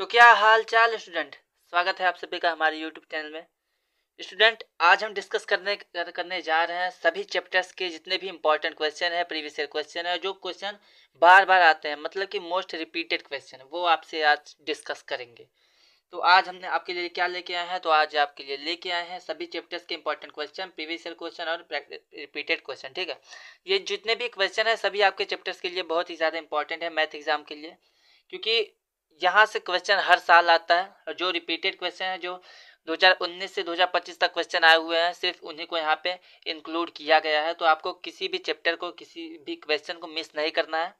तो क्या हाल चाल स्टूडेंट। स्वागत है आप सभी का हमारे यूट्यूब चैनल में। स्टूडेंट आज हम डिस्कस करने जा रहे हैं सभी चैप्टर्स के जितने भी इंपॉर्टेंट क्वेश्चन है, प्रीवियस ईयर क्वेश्चन है, जो क्वेश्चन बार बार आते हैं, मतलब कि मोस्ट रिपीटेड क्वेश्चन, वो आपसे आज डिस्कस करेंगे। तो आज हमने आपके लिए क्या लेके आए हैं, तो आज आपके लिए लेके आए हैं सभी चैप्टर्स के important question, previous year question और रिपीटेड क्वेश्चन। ठीक है, ये जितने भी क्वेश्चन है सभी आपके चैप्टर्स के लिए बहुत ही ज़्यादा इंपॉर्टेंट है मैथ एग्जाम के लिए, क्योंकि यहाँ से क्वेश्चन हर साल आता है और जो रिपीटेड क्वेश्चन है, जो 2019 से 2025 तक क्वेश्चन आए हुए हैं, सिर्फ उन्हीं को यहाँ पे इंक्लूड किया गया है। तो आपको किसी भी चैप्टर को, किसी भी क्वेश्चन को मिस नहीं करना है।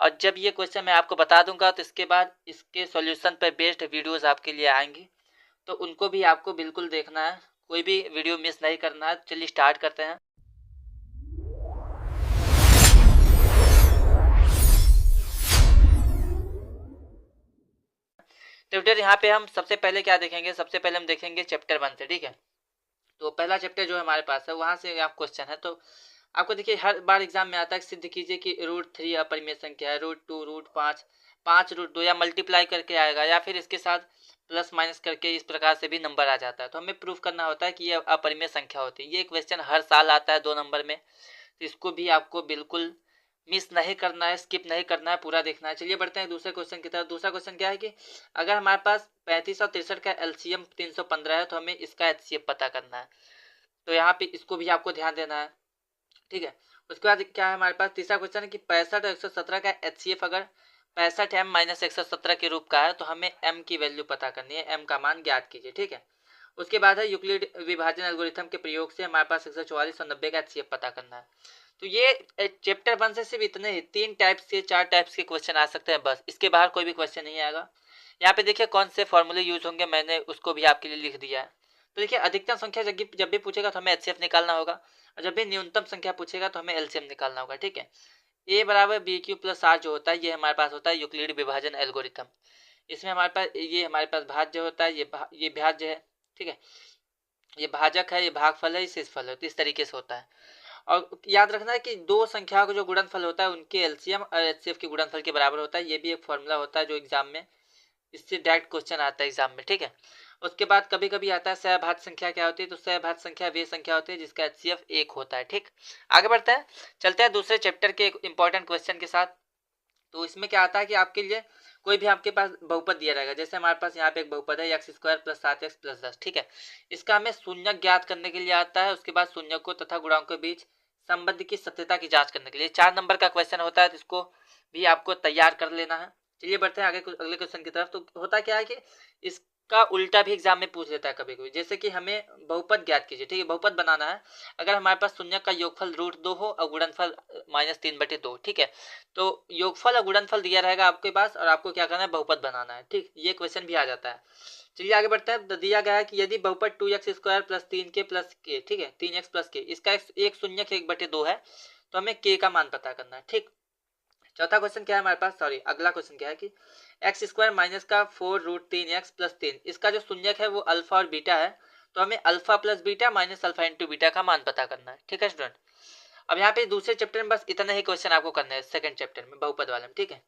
और जब ये क्वेश्चन मैं आपको बता दूंगा तो इसके बाद इसके सॉल्यूशन पर बेस्ड वीडियोस आपके लिए आएंगी, तो उनको भी आपको बिल्कुल देखना है, कोई भी वीडियो मिस नहीं करना है। चलिए स्टार्ट करते हैं। तो बेटा यहाँ पे हम सबसे पहले क्या देखेंगे, सबसे पहले हम देखेंगे चैप्टर 1 से। ठीक है, तो पहला चैप्टर जो हमारे पास है वहां से आप क्वेश्चन है। तो आपको देखिए हर बार एग्जाम में आता है, सिद्ध कीजिए कि √3 अपरिमेय संख्या है, √2, √5, 5 √2, या मल्टीप्लाई करके आएगा, या फिर इसके साथ प्लस माइनस करके इस प्रकार से भी नंबर आ जाता है। तो हमें प्रूफ करना होता है कि ये अपरिमेय संख्या होती है। ये क्वेश्चन हर साल आता है 2 नंबर में, तो इसको भी आपको बिल्कुल मिस नहीं करना है, स्किप नहीं करना है, पूरा देखना है। चलिए बढ़ते हैं दूसरे क्वेश्चन की तरफ। दूसरा क्वेश्चन क्या है कि अगर हमारे पास 35 और 63 का एलसीएम 315 है, तो हमें इसका एचसीएफ पता करना है। तो यहाँ पे इसको भी आपको ध्यान देना है। ठीक है, उसके बाद क्या है हमारे पास तीसरा क्वेश्चन है कि 65 और 117 का एचसीएफ अगर 65 m माइनस 117 के रूप का है, तो हमें m की वैल्यू पता करनी है, m का मान ज्ञात कीजिए। ठीक है, उसके बाद है यूक्लिड विभाजन एल्गोरिथम के प्रयोग से हमारे पास 144 और 90 का एचसीएफ पता करना है। तो ये चैप्टर 1 से सिर्फ इतने ही 3 टाइप्स के 4 टाइप्स के क्वेश्चन आ सकते हैं, बस इसके बाहर कोई भी क्वेश्चन नहीं आएगा। यहाँ पे देखिए कौन से फॉर्मूले यूज होंगे, मैंने उसको भी आपके लिए लिख दिया है। तो देखिए अधिकतम संख्या जब भी पूछेगा तो हमें एचसीएफ निकालना होगा, और जब भी न्यूनतम संख्या पूछेगा तो हमें एलसीएम निकालना होगा। ठीक है, ए बराबर बी क्यू प्लस आर जो होता है, ये हमारे पास होता है यूक्लिड विभाजन एल्गोरिथम। इसमें हमारे पास भाज्य होता है, ये भाज्य है। ठीक है, ये भाजक है, ये भागफल है, ये शेषफल है। तो इस तरीके से होता है। और याद रखना है कि दो संख्याओं का जो गुणनफल होता है उनके एलसीएम और एचसीएफ के गुणनफल के बराबर होता है। ये भी एक फॉर्मूला होता है जो एग्जाम में, इससे डायरेक्ट क्वेश्चन आता है एग्जाम में। ठीक है, उसके बाद कभी कभी आता है सहभाज्य संख्या क्या होती है। तो सहभाज्य संख्या वे संख्या होती है जिसका एचसीएफ 1 होता है। ठीक, आगे बढ़ते हैं, चलते हैं दूसरे चैप्टर के एक इंपॉर्टेंट क्वेश्चन के साथ। तो इसमें क्या आता है कि आपके लिए कोई भी आपके पास बहुपद दिया रहेगा, जैसे हमारे पास यहाँ पे एक बहुपद है x square plus 7x plus 10। ठीक है, इसका हमें शून्यक ज्ञात करने के लिए आता है, उसके बाद शून्यकों तथा गुणांकों के बीच संबंध की सत्यता की जांच करने के लिए 4 नंबर का क्वेश्चन होता है, तो इसको भी आपको तैयार कर लेना है। चलिए बढ़ते हैं आगे अगले क्वेश्चन की तरफ। तो होता क्या है कि इसका उल्टा भी एग्जाम में पूछ लेता है कभी कभी, जैसे कि हमें बहुपद ज्ञात कीजिए। ठीक है, बहुपद बनाना है अगर हमारे पास शून्य का योगफल √2 हो और गुणनफल -3/2। ठीक है, तो योगफल और गुणनफल दिया रहेगा आपके पास, और आपको क्या करना है, बहुपद बनाना है। ठीक, ये क्वेश्चन भी आ जाता है। चलिए आगे बढ़ते हैं। तो दिया गया है कि यदि बहुपद 2x square plus 3k plus के, ठीक है 3x प्लस के, इसका एक शून्य 1/2 है, तो हमें k का मान पता करना है। ठीक, चौथा क्वेश्चन क्या है हमारे पास, सॉरी अगला क्वेश्चन क्या है कि एक्स स्क्वायर माइनस का 4√3x प्लस 3, इसका जो शून्यक है वो अल्फा और बीटा है, तो हमें alpha plus beta minus alpha into beta का मान पता करना है। ठीक है स्टूडेंट, अब यहाँ पे दूसरे चैप्टर में बस इतना ही क्वेश्चन आपको करना है, सेकंड चैप्टर में बहुपद वाले में। ठीक है,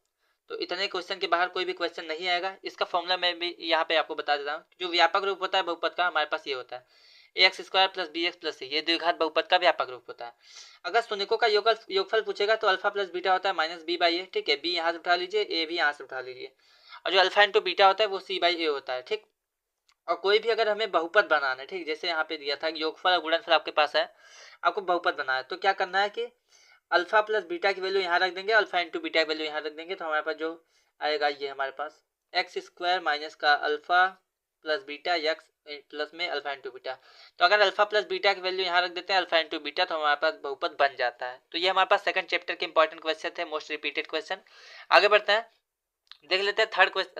तो इतने क्वेश्चन के बाहर कोई भी क्वेश्चन नहीं आएगा। इसका फॉर्मूला मैं भी यहाँ पे आपको बता देता हूँ। जो व्यापक रूप होता है बहुपद का हमारे पास ये होता है X square plus B X plus C, ये द्विघात बहुपद का व्यापक रूप होता है। अगर शून्यकों का योगफल पूछेगा तो अल्फा प्लस बीटा होता है -b/a। ठीक है, बी यहाँ से उठा लीजिए, ए भी यहाँ से उठा लीजिए, और जो अल्फा इंटू बीटा होता है वो c/a होता है। ठीक, और कोई भी अगर हमें बहुपद बनाना है, ठीक जैसे यहाँ पे दिया था योगफल और गुणनफल आपके पास है, आपको बहुपद बनाना है, तो क्या करना है कि अल्फा प्लस बीटा की वैल्यू यहाँ रख देंगे, अल्फा इंटू बीटा की वैल्यू यहाँ रख देंगे, तो हमारे पास जो आएगा ये हमारे पास एक्स स्क्वायर माइनस का alpha plus beta x plus में अल्फा इंटू बीटा। तो अगर अल्फा प्लस बीटा की वैल्यू यहाँ रख देते हैं अल्फा इंटू बीटा, तो हमारे पास बहुपद बन जाता है। तो ये हमारे पास सेकंड चैप्टर के इंपॉर्टेंट क्वेश्चन थे, मोस्ट रिपीटेड क्वेश्चन। आगे बढ़ते हैं, देख लेते हैं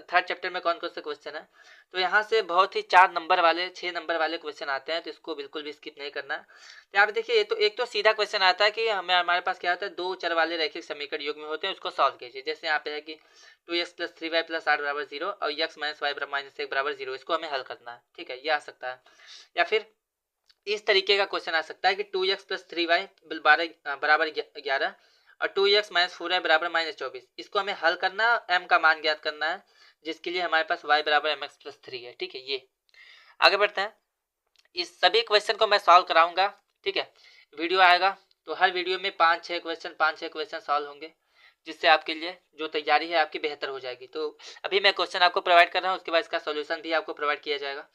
थर्ड चैप्टर में कौन कौन से क्वेश्चन है। तो यहाँ से बहुत ही 4 नंबर वाले 6 नंबर वाले क्वेश्चन आते हैं, तो इसको बिल्कुल भी स्किप नहीं करना है। तो यहाँ पे देखिए ये तो एक तो सीधा क्वेश्चन आता है कि हमारे पास क्या होता है, 2 चर वाले रैखिक समीकरण युग्म में होते हैं, उसको सॉल्व कीजिए। जैसे यहाँ पे है कि 2x प्लस 3y प्लस 8 बराबर 0 और x माइनस वाई माइनस 1 बराबर 0, इसको हमें हल करना है। ठीक है, ये आ सकता है। या फिर इस तरीके का क्वेश्चन आ सकता है कि 2x प्लस 3y बराबर 11 और 2x माइनस 4y बराबर -24, इसको हमें हल करना है, m का मान ज्ञात करना है। जिसके लिए हमारे पास y बराबर mx प्लस 3 है। ठीक है, ये आगे बढ़ते हैं। इस सभी क्वेश्चन को मैं सॉल्व कराऊंगा। ठीक है, वीडियो आएगा तो हर वीडियो में 5-6 क्वेश्चन सॉल्व होंगे, जिससे आपके लिए जो तैयारी है आपकी बेहतर हो जाएगी। तो अभी मैं क्वेश्चन आपको प्रोवाइड कर रहा हूँ, उसके बाद इसका सॉल्यूशन भी आपको प्रोवाइड किया जाएगा।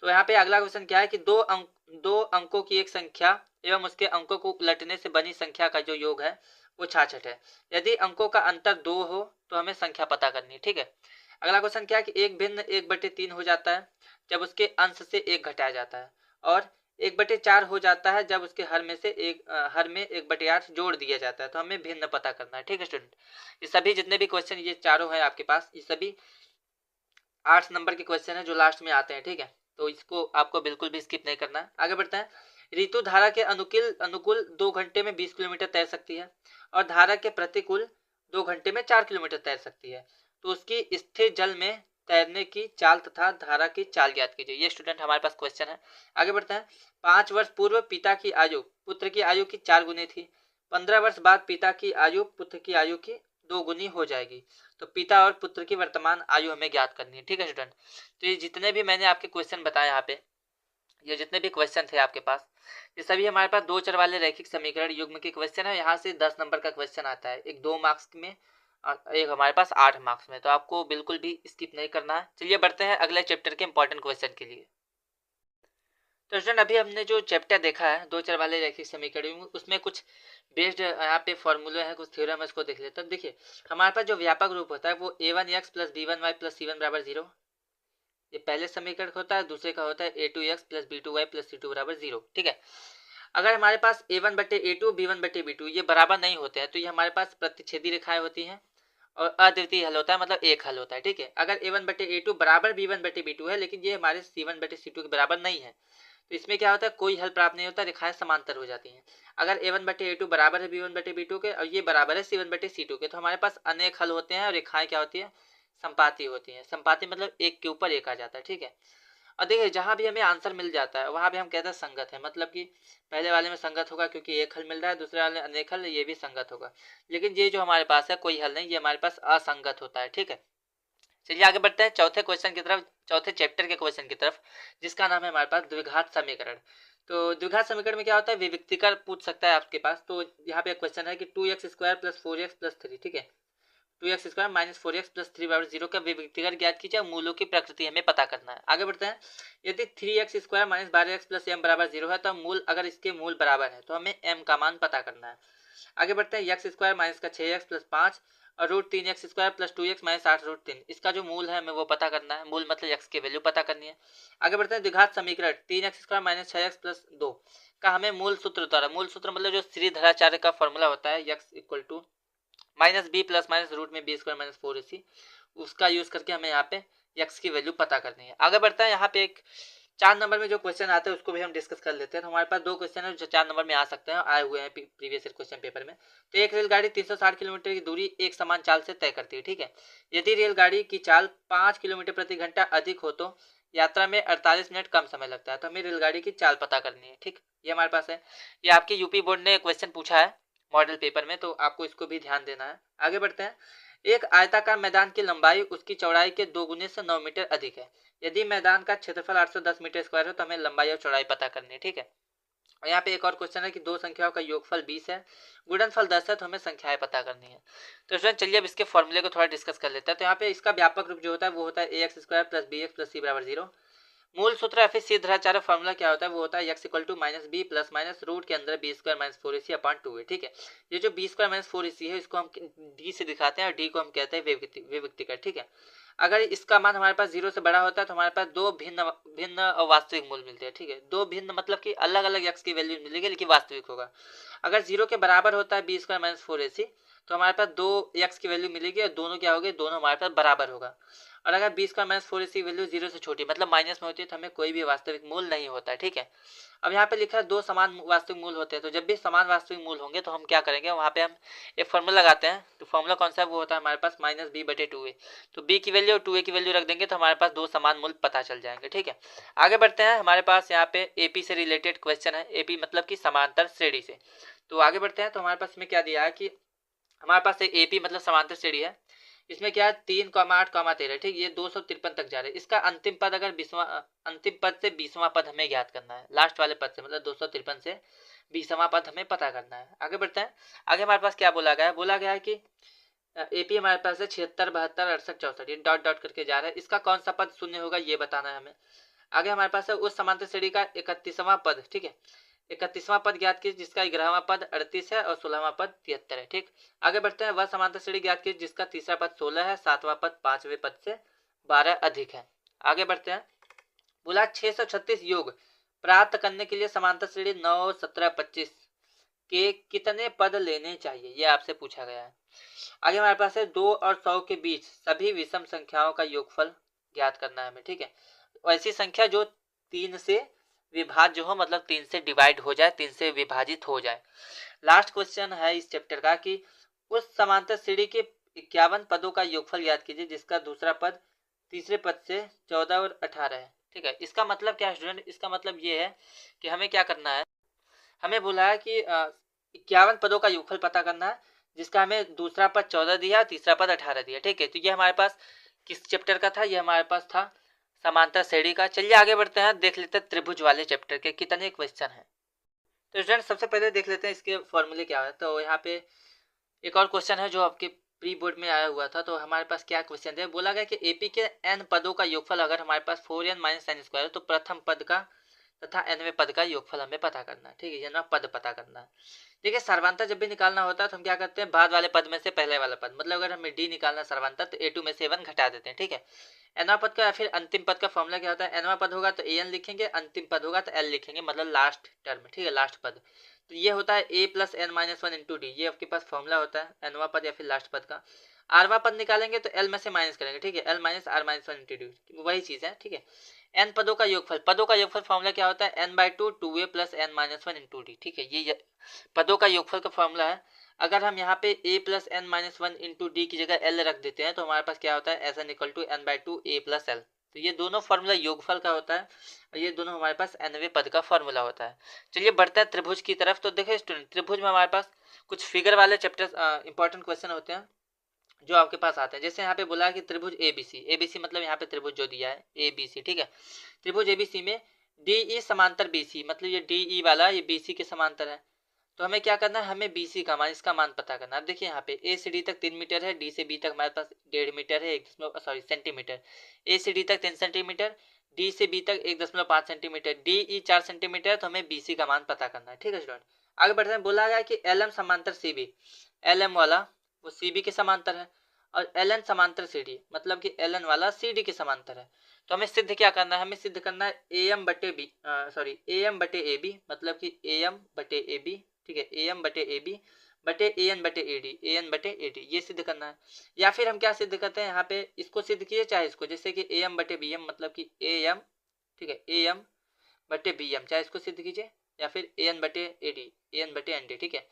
तो यहाँ पे अगला क्वेश्चन क्या है कि दो अंकों की एक संख्या एवं उसके अंकों को उलटने से बनी संख्या का जो योग है वो 66 है। यदि अंकों का अंतर 2 हो तो हमें संख्या पता करनी है। ठीक है, अगला क्वेश्चन क्या है कि एक भिन्न 1/3 हो जाता है जब उसके अंश से 1 घटाया जाता है, और 1/4 हो जाता है जब उसके हर में से हर में 1/8 जोड़ दिया जाता है। तो हमें भिन्न पता करना है। ठीक है स्टूडेंट, ये सभी जितने भी क्वेश्चन ये चारों हैं आपके पास, ये सभी 8 नंबर के क्वेश्चन है जो लास्ट में आते हैं। ठीक है, तो इसको आपको बिल्कुल भी स्किप नहीं करना है। आगे बढ़ते हैं। ऋतु धारा के अनुकूल 2 घंटे में 20 किलोमीटर तैर सकती है और धारा के प्रतिकूल 2 घंटे में 4 किलोमीटर तैर सकती है। तो उसकी स्थिर जल में तैरने की चाल तथा धारा की चाल ज्ञात कीजिए। ये स्टूडेंट हमारे पास क्वेश्चन है। आगे बढ़ते हैं। 5 वर्ष पूर्व पिता की आयु पुत्र की आयु की 4 गुनी थी। 15 वर्ष बाद पिता की आयु पुत्र की आयु की 2 गुनी हो जाएगी। तो पिता और पुत्र की वर्तमान आयु हमें ज्ञात करनी है। ठीक है स्टूडेंट, तो ये जितने भी मैंने आपके क्वेश्चन बताए यहाँ पे, ये जितने भी क्वेश्चन थे आपके पास, ये सभी हमारे पास 2 चर वाले रैखिक समीकरण युग्म के क्वेश्चन है। यहाँ से 10 नंबर का क्वेश्चन आता है, एक 2 मार्क्स में और एक हमारे पास 8 मार्क्स में। तो आपको बिल्कुल भी स्किप नहीं करना है। चलिए बढ़ते हैं अगले चैप्टर के इंपॉर्टेंट क्वेश्चन के लिए। तो स्टूडेंट अभी हमने जो चैप्टर देखा है 2 चर वाले रैखिक समीकरण, उसमें कुछ बेस्ड यहाँ पे फॉर्मूले हैं, कुछ थ्योरम है, उसको देख लेते हैं। देखिए हमारे पास जो व्यापक रूप होता है वो a1x plus b1y plus c1 बराबर 0, ये पहले समीकरण का होता है। दूसरे का होता है a2x plus b2y plus c2 बराबर 0। ठीक है, अगर हमारे पास a1/a2 b1/b2 ये बराबर नहीं होते हैं तो ये हमारे पास प्रतिच्छेदी रेखाएं होती हैं और अद्वितीय हल होता है, मतलब एक हल होता है। ठीक है, अगर a1/a2 बराबर b1/b2 है लेकिन ये हमारे c1/c2 के बराबर नहीं है तो इसमें क्या होता है, कोई हल प्राप्त नहीं होता, रेखाएं समांतर हो जाती हैं। अगर a1/a2 बराबर है b1/b2 के और ये बराबर है c1/c2 के, तो हमारे पास अनेक हल होते हैं और रेखाएं क्या होती है, संपाती होती हैं। संपाती मतलब एक के ऊपर एक आ जाता है। ठीक है, और देखिए जहां भी हमें आंसर मिल जाता है वहां भी हम कहते हैं संगत है, मतलब कि पहले वाले में संगत होगा क्योंकि एक हल मिल रहा है, दूसरे वाले में अनेक हल, ये भी संगत होगा। लेकिन ये जो हमारे पास है कोई हल नहीं, ये हमारे पास असंगत होता है। ठीक है, चलिए आगे बढ़ते हैं चौथे क्वेश्चन की तरफ, चौथे चैप्टर के क्वेश्चन की तरफ, जिसका नाम है हमारे पास द्विघात समीकरण। तो द्विघात समीकरण में क्या होता है, विविक्तिकर पूछ सकता है आपके पास। तो यहाँ पे एक क्वेश्चन है कि 2x² प्लस 4x प्लस 3, ठीक है, 2x² माइनस 4x प्लस 3 बराबर 0 का विविक्तिकर ज्ञात कीजिए, मूलों की प्रकृति हमें पता करना है। आगे बढ़ते हैं। यदि 3x² minus 12x plus m बराबर 0 है तो मूल, अगर इसके मूल बराबर है तो हमें m का मान पता करना है। आगे बढ़ते हैं। x² माइनस का 6x प्लस 5 और √3x² प्लस 2x माइनस 8√3, इसका जो मूल है हमें वो पता करना है। मूल मतलब x की वैल्यू पता करनी है। आगे बढ़ते हैं। द्विघात समीकरण 3x² माइनस 6x प्लस 2 का हमें मूल सूत्र द्वारा, मूल सूत्र मतलब जो श्रीधराचार्य का फॉर्मूला होता है, x equal to minus b plus minus root में बी स्क्वायर माइनस 4ac, उसका यूज करके हमें यहाँ पे x की वैल्यू पता करनी है। आगे बढ़ता है। यहाँ पे एक 4 नंबर में जो क्वेश्चन आते हैं उसको भी हम डिस्कस कर लेते हैं। तो हमारे पास 2 क्वेश्चन है जो 4 नंबर में आ सकते हैं, आए हुए हैं प्रीवियस क्वेश्चन पेपर में। तो एक रेलगाड़ी 360 किलोमीटर की दूरी एक समान चाल से तय करती है। ठीक है, यदि रेलगाड़ी की चाल 5 किलोमीटर प्रति घंटा अधिक हो तो यात्रा में 48 मिनट कम समय लगता है। तो हमें रेलगाड़ी की चाल पता करनी है। ठीक, ये हमारे पास है। ये आपके यूपी बोर्ड ने क्वेश्चन पूछा है मॉडल पेपर में, तो आपको इसको भी ध्यान देना है। आगे बढ़ते हैं। एक आयताकार मैदान की लंबाई उसकी चौड़ाई के 2 गुने से 9 मीटर अधिक है। यदि मैदान का क्षेत्रफल 810 मीटर स्क्वायर है तो हमें लंबाई और चौड़ाई पता करनी है। ठीक है, और यहाँ पे एक और क्वेश्चन है कि 2 संख्याओं का योगफल 20 है, गुणनफल 10 है, तो हमें संख्याएं पता करनी है। तो स्टूडेंट चलिए अब इसके फॉर्मूले को थोड़ा डिस्कस कर लेते हैं। तो यहाँ पे इसका व्यापक रूप जो होता है वो होता है ax² plus bx plus c बराबर 0। मूल सूत्र या फिर श्रीधराचार्य फॉर्मूला क्या होता है, वो होता है x equal to minus b plus minus root के अंदर b² माइनस 4ac अपॉन 2 है। ठीक है, ये जो b² माइनस 4ac है इसको हम d से दिखाते हैं और d को हम कहते हैं विविक्तिकर। ठीक है, अगर इसका मान हमारे पास 0 से बड़ा होता है तो हमारे पास 2 भिन्न वास्तविक मूल मिलते हैं। ठीक है, 2 भिन्न मतलब कि अलग अलग x की वैल्यू मिलेगी लेकिन वास्तविक होगा। अगर 0 के बराबर होता है b² माइनस 4ac तो हमारे पास 2x की वैल्यू मिलेगी और दोनों क्या होंगे, दोनों हमारे पास बराबर होगा। और अगर b² माइनस 4ac की वैल्यू 0 से छोटी मतलब माइनस में होती है तो हमें कोई भी वास्तविक मूल नहीं होता है। ठीक है, अब यहाँ पे लिखा है 2 समान वास्तविक मूल होते हैं। तो जब भी समान वास्तविक मूल होंगे तो हम क्या करेंगे, वहाँ पे हम एक फॉर्मूला लगाते हैं। तो फॉर्मूला कौन सा है, वो होता है हमारे पास माइनस b/2a। तो b की वैल्यू और 2a की वैल्यू रख देंगे तो हमारे पास 2 समान मूल पता चल जाएंगे। ठीक है, आगे बढ़ते हैं। हमारे पास यहाँ पे AP से रिलेटेड क्वेश्चन है, AP मतलब कि समांतर श्रेणी से। तो आगे बढ़ते हैं। तो हमारे पास इसमें क्या दिया है कि हमारे पास एक AP मतलब समांतर श्रेणी है, इसमें क्या है 3, 8, 13, ठीक, ये 253 तक जा रहे हैं। इसका अंतिम पद अगर 20वां, अंतिम पद से 20वां पद हमें ज्ञात करना है, लास्ट वाले पद से, मतलब 253 से 20वां पद हमें पता करना है। आगे बढ़ते हैं। आगे हमारे पास क्या बोला गया है, बोला गया है कि एपी हमारे पास है 76, 72, 68, 64, ये डॉट डॉट करके जा रहा है। इसका कौन सा पद शून्य होगा ये बताना है हमें। आगे हमारे पास है उस समांतर श्रेणी का 31वां पद, ठीक है, 31वां पद ज्ञात कीजिए जिसका 11वां पद 38 है और 16वां पद 73 है, ठीक। आगे बढ़ते हैं। वह समांतर श्रेणी ज्ञात कीजिए जिसका तीसरा पद 16 है, 7वां पद 5वें पद से 12 अधिक है। आगे बढ़ते हैं। बोला 636 योग प्राप्त करने के लिए समांतर श्रेणी 9, 17, 25 के कितने पद लेने चाहिए, ये आपसे पूछा गया है। आगे हमारे पास है 2 और 100 के बीच सभी विषम संख्याओं का योगफल ज्ञात करना है हमें, ठीक है। ऐसी संख्या जो 3 से विभाज्य हो, मतलब 3 से डिवाइड हो जाए, 3 से विभाजित हो जाए। लास्ट क्वेश्चन है इस चैप्टर का कि उस समांतर श्रेणी के 51 पदों का योगफल ज्ञात कीजिए जिसका दूसरा पद तीसरे पद से 14 और 18 है, ठीक है। इसका मतलब क्या है स्टूडेंट, इसका मतलब ये है कि हमें क्या करना है, हमें बोला है कि 51 पदों का योगफल पता करना है जिसका हमें दूसरा पद 14 दिया, तीसरा पद 18 दिया, ठीक है। तो ये हमारे पास किस चैप्टर का था, ये हमारे पास था समांतर श्रेणी का। चलिए आगे बढ़ते हैं, देख लेते हैं त्रिभुज वाले चैप्टर के कितने क्वेश्चन हैं। तो स्टूडेंट सबसे पहले देख लेते हैं इसके फॉर्मूले क्या है। तो यहाँ पे एक और क्वेश्चन है जो आपके प्री बोर्ड में आया हुआ था। तो हमारे पास क्या क्वेश्चन है, बोला गया कि एपी के n पदों का योगफल अगर हमारे पास 4n - n स्क्वायर है तो प्रथम पद का तथा nवें पद का योगफल हमें पता करना है, ठीक है, यानी पद पता करना है। देखिए सर्वांतर जब भी निकालना होता है तो हम क्या करते हैं, बाद वाले पद में से पहले वाला पद, मतलब अगर हमें डी निकालना है सर्वांतर तो a2 में से 1 घटा देते हैं, ठीक है। nवां पद का या फिर अंतिम पद का फॉर्मूला क्या होता है, nवां पद होगा तो an लिखेंगे, अंतिम पद होगा तो l लिखेंगे, मतलब लास्ट टर्म, ठीक है, लास्ट पद। तो ये होता है a + n - 1 इंटू डी, ये आपके पास फॉर्मूला होता है nवां पद या फिर लास्ट पद का। आरवां पद निकालेंगे तो l में से माइनस करेंगे, ठीक है, l - r - 1 इंटू डी, वही चीज है, ठीक है। n पदों का योगफल, पदों का योगफल फॉर्मूला क्या होता है, n/2 2a + n - 1 into D, ठीक है, ये पदों का योगफल का फॉर्मूला है। अगर हम यहाँ पे a + n - 1 इंटू डी की जगह l रख देते हैं तो हमारे पास क्या होता है, s n equal to n/2 a + l। तो ये दोनों फॉर्मूला योगफल का होता है और ये दोनों हमारे पास nवें पद का फॉर्मूला होता है। चलिए बढ़ते हैं त्रिभुज की तरफ। तो देखिए स्टूडेंट त्रिभुज में हमारे पास कुछ फिगर वाले चैप्टर इंपॉर्टेंट क्वेश्चन होते हैं जो आपके पास आते हैं। जैसे यहाँ पे बोला है कि त्रिभुज एबीसी, एबीसी मतलब यहाँ पे त्रिभुज जो दिया है एबीसी, ठीक है। त्रिभुज एबीसी में डीई समांतर बीसी, मतलब ये डीई वाला ये बीसी के समांतर है। तो हमें क्या करना है, हमें बीसी का मान, इसका मान पता करना है। अब देखिए यहाँ पे ए से डी तक 3 मीटर है, डी से बी तक हमारे पास 1.5 मीटर है, सेंटीमीटर। ए से डी तक 3 सेंटीमीटर, डी से बी तक 1.5 सेंटीमीटर, डीई 4 सेंटीमीटर। तो हमें बीसी का मान पता करना है, ठीक है स्टूडेंट। आगे बढ़ते हैं। बोला गया कि एल एम समांतर सीबी, एल एम वाला वो सीबी के समांतर है और एल एन समांतर सी डी, मतलब कि एल एन वाला सी डी के समांतर है। तो हमें सिद्ध क्या करना है, हमें सिद्ध करना है ए एम बटे बी, ए एम बटे ए बी, मतलब कि ए एम बटे ए बी, ठीक है, ए एम बटे ए बी बटे ए एन बटे ए डी, ए एन बटे ए डी, ये सिद्ध करना है। या फिर हम क्या सिद्ध करते हैं, यहाँ पे इसको सिद्ध किए चाहे इसको, जैसे कि ए एम बटे बी एम, मतलब कि ए एम, ठीक है, ए एम बटे बी एम, चाहे इसको सिद्ध कीजिए, या फिर ए एन बटे ए डी, ए एन बटे एन डी, ठीक है।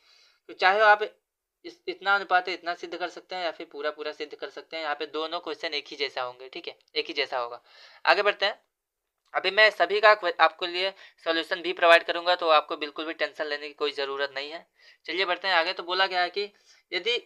तो चाहे आप इतना अनुपात है इतना सिद्ध कर सकते हैं या फिर पूरा पूरा सिद्ध कर सकते हैं। यहाँ पे दोनों क्वेश्चन एक ही जैसा होंगे, ठीक है, एक ही जैसा होगा। आगे बढ़ते हैं। अभी मैं सभी का आपको लिए सॉल्यूशन भी प्रोवाइड करूंगा, तो आपको बिल्कुल भी टेंशन लेने की कोई ज़रूरत नहीं है। चलिए बढ़ते हैं आगे। तो बोला गया है कि यदि